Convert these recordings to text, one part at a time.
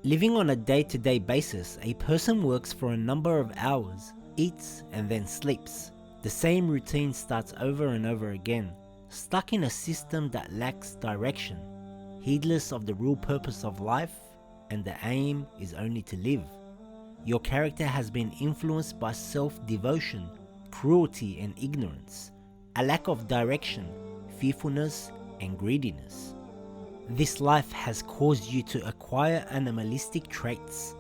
Living on a day-to-day basis, a person works for a number of hours, eats, and then sleeps. The same routine starts over and over again, stuck in a system that lacks direction, heedless of the real purpose of life, and the aim is only to live. Your character has been influenced by self-devotion, cruelty and ignorance, a lack of direction, fearfulness and greediness. This life has caused you to acquire animalistic traits.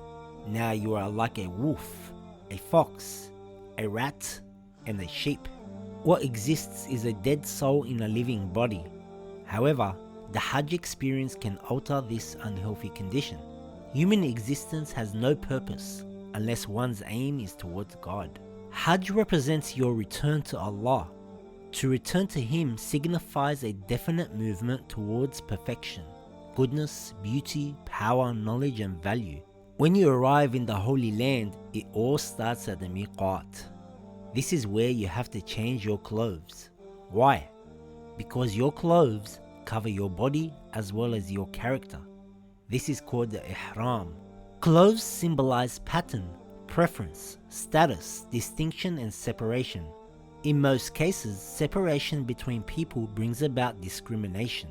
Now you are like a wolf, a fox, a rat, and a sheep. What exists is a dead soul in a living body. However, the Hajj experience can alter this unhealthy condition. Human existence has no purpose unless one's aim is towards God. Hajj represents your return to Allah. To return to Him signifies a definite movement towards perfection, goodness, beauty, power, knowledge and value. When you arrive in the Holy Land, it all starts at the Miqat. This is where you have to change your clothes. Why? Because your clothes cover your body as well as your character. This is called the Ihram. Clothes symbolize pattern, preference, status, distinction and separation. In most cases, separation between people brings about discrimination.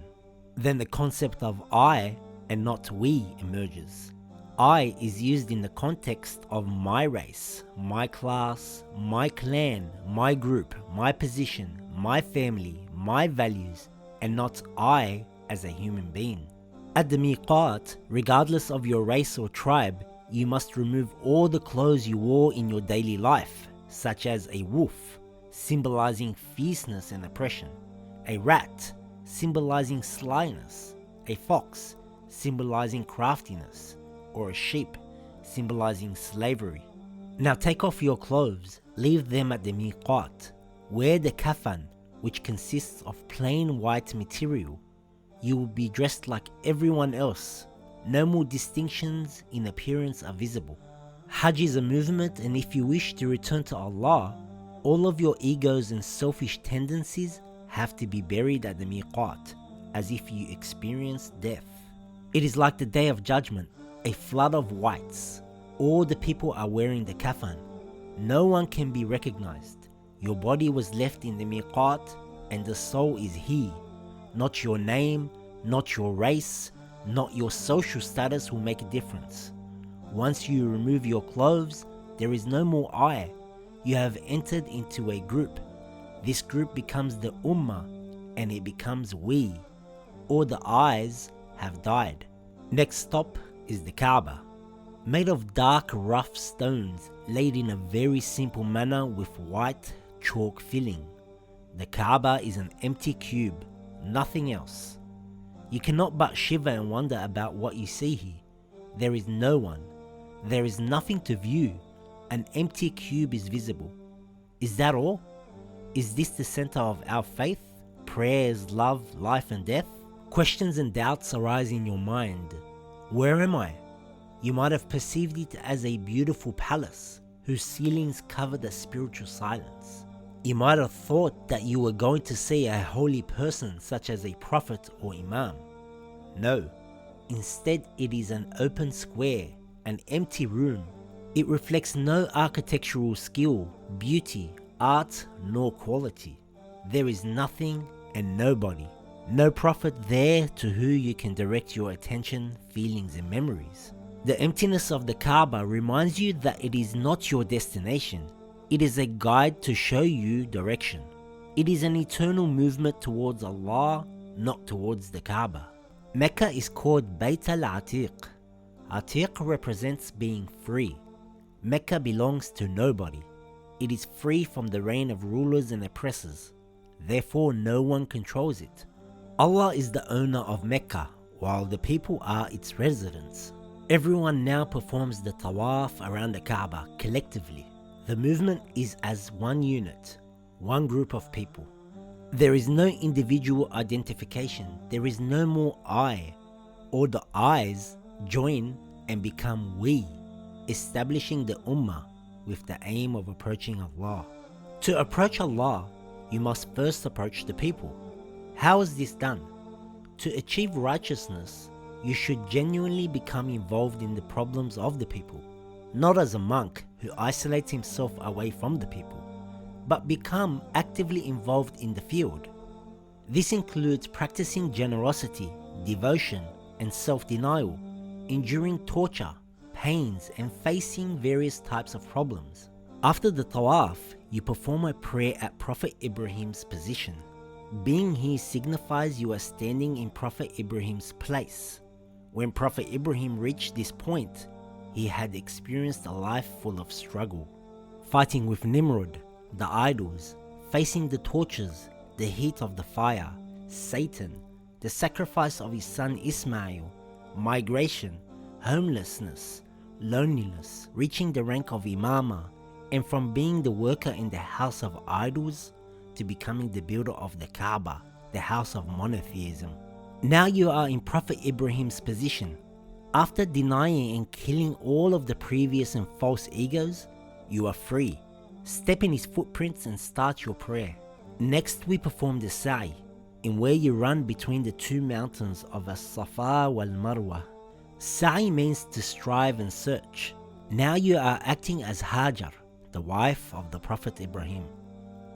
Then the concept of I and not we emerges. I is used in the context of my race, my class, my clan, my group, my position, my family, my values, and not I as a human being. At the Miqat, regardless of your race or tribe, you must remove all the clothes you wore in your daily life, such as a wolf, symbolizing fierceness and oppression, a rat, symbolizing slyness, a fox, symbolizing craftiness, or a sheep, symbolizing slavery. Now take off your clothes, leave them at the Miqat, wear the kafan, which consists of plain white material. You will be dressed like everyone else. No more distinctions in appearance are visible. Hajj is a movement, and if you wish to return to Allah, all of your egos and selfish tendencies have to be buried at the Miqat, as if you experienced death. It is like the Day of Judgment, a flood of whites. All the people are wearing the kafan. No one can be recognized. Your body was left in the Miqat, and the soul is here. Not your name, not your race, not your social status will make a difference. Once you remove your clothes, there is no more I. You have entered into a group. This group becomes the Ummah, and it becomes we. All the I's have died. Next stop is the Kaba. Made of dark rough stones laid in a very simple manner with white chalk filling. The Kaaba is an empty cube, nothing else. You cannot but shiver and wonder about what you see here. There is no one. There is nothing to view. An empty cube is visible. Is that all? Is this the center of our faith? Prayers, love, life and death? Questions and doubts arise in your mind. Where am I? You might have perceived it as a beautiful palace whose ceilings cover the spiritual silence. You might have thought that you were going to see a holy person such as a prophet or imam. No, instead it is an open square, an empty room. It reflects no architectural skill, beauty, art, nor quality. There is nothing and nobody. No prophet there to who you can direct your attention, feelings and memories. The emptiness of the Kaaba reminds you that it is not your destination. It is a guide to show you direction. It is an eternal movement towards Allah, not towards the Kaaba. Mecca is called Bayt al-Atiq. Atiq represents being free. Mecca belongs to nobody. It is free from the reign of rulers and oppressors. Therefore, no one controls it. Allah is the owner of Mecca, while the people are its residents. Everyone now performs the Tawaf around the Kaaba collectively. The movement is as one unit, one group of people. There is no individual identification. There is no more I. All the I's join and become we, establishing the Ummah with the aim of approaching Allah. To approach Allah, you must first approach the people. How is this done? To achieve righteousness, you should genuinely become involved in the problems of the people, not as a monk who isolates himself away from the people, but become actively involved in the field. This includes practicing generosity, devotion, and self-denial, enduring torture, pains, and facing various types of problems. After the Tawaf, you perform a prayer at Prophet Ibrahim's position. Being here signifies you are standing in Prophet Ibrahim's place. When Prophet Ibrahim reached this point, he had experienced a life full of struggle, fighting with Nimrod, the idols, facing the tortures, the heat of the fire, Satan, the sacrifice of his son Ismail, migration, homelessness, loneliness, reaching the rank of imama, and from being the worker in the house of idols to becoming the builder of the Kaba, the house of monotheism. Now you are in Prophet Ibrahim's position. After denying and killing all of the previous and false egos, you are free. Step in his footprints and start your prayer. Next we perform the sa'i, in where you run between the two mountains of as-Safa wal Marwa. Sa'i means to strive and search. Now you are acting as Hajar, the wife of the Prophet Ibrahim,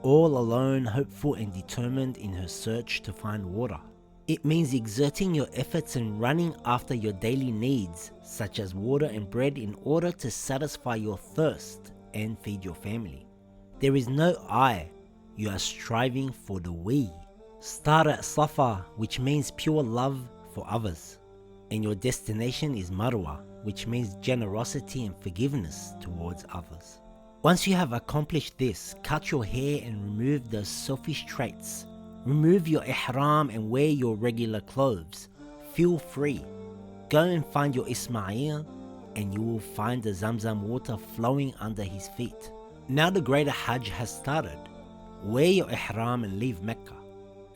all alone, hopeful and determined in her search to find water. It means exerting your efforts and running after your daily needs, such as water and bread, in order to satisfy your thirst and feed your family. There is no I, you are striving for the we. Start at Safa, which means pure love for others, and your destination is Marwa, which means generosity and forgiveness towards others. Once you have accomplished this, cut your hair and remove those selfish traits. Remove your Ihram and wear your regular clothes. Feel free. Go and find your Ismail and you will find the Zamzam water flowing under his feet. Now the greater Hajj has started. Wear your Ihram and leave Mecca.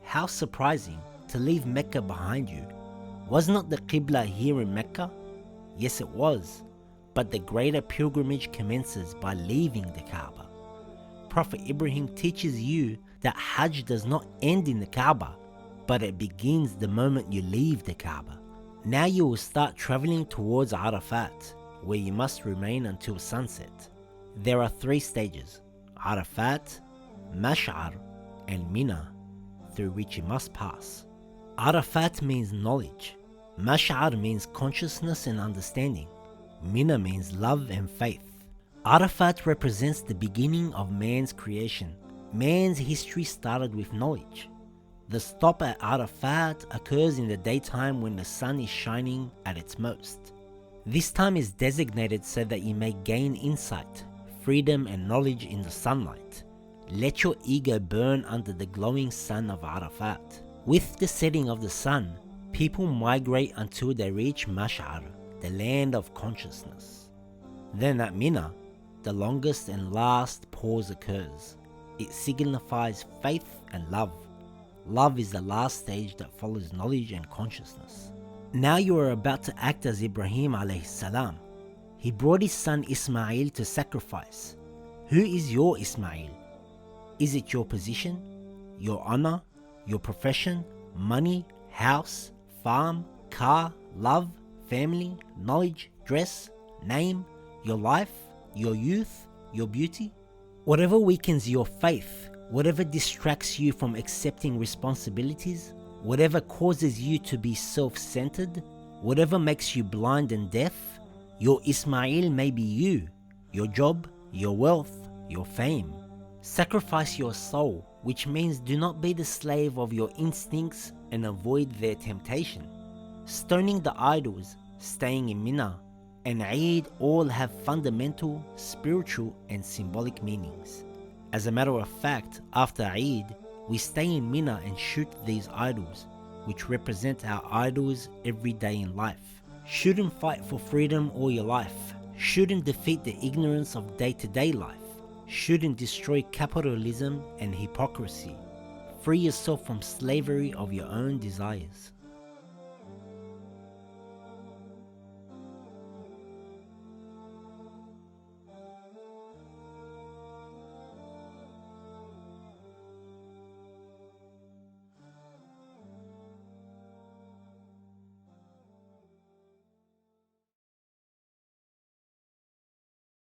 How surprising to leave Mecca behind you. Was not the Qibla here in Mecca? Yes, it was. But the greater pilgrimage commences by leaving the Kaaba. Prophet Ibrahim teaches you that Hajj does not end in the Kaaba, but it begins the moment you leave the Kaaba. Now you will start traveling towards Arafat, where you must remain until sunset. There are 3 stages: Arafat, Mash'ar, and Mina, through which you must pass. Arafat means knowledge. Mash'ar means consciousness and understanding. Mina means love and faith. Arafat represents the beginning of man's creation. Man's history started with knowledge. The stop at Arafat occurs in the daytime when the sun is shining at its most. This time is designated so that you may gain insight, freedom and knowledge in the sunlight. Let your ego burn under the glowing sun of Arafat. With the setting of the sun, people migrate until they reach Mash'ar, the land of consciousness. Then at Mina, the longest and last pause occurs. It signifies faith and love. Love is the last stage that follows knowledge and consciousness. Now you are about to act as Ibrahim alayhi salam. He brought his son Ismail to sacrifice. Who is your Ismail? Is it your position, your honor, your profession, money, house, farm, car, love, family, knowledge, dress, name, your life, your youth, your beauty? Whatever weakens your faith, whatever distracts you from accepting responsibilities, whatever causes you to be self-centered, whatever makes you blind and deaf, your Ismail may be you, your job, your wealth, your fame. Sacrifice your soul, which means do not be the slave of your instincts and avoid their temptation. Stoning the idols, staying in Mina, and Eid all have fundamental, spiritual and symbolic meanings. As a matter of fact, after Eid, we stay in Mina and shoot these idols, which represent our idols every day in life. Shouldn't fight for freedom all your life. Shouldn't defeat the ignorance of day-to-day life. Shouldn't destroy capitalism and hypocrisy. Free yourself from slavery of your own desires.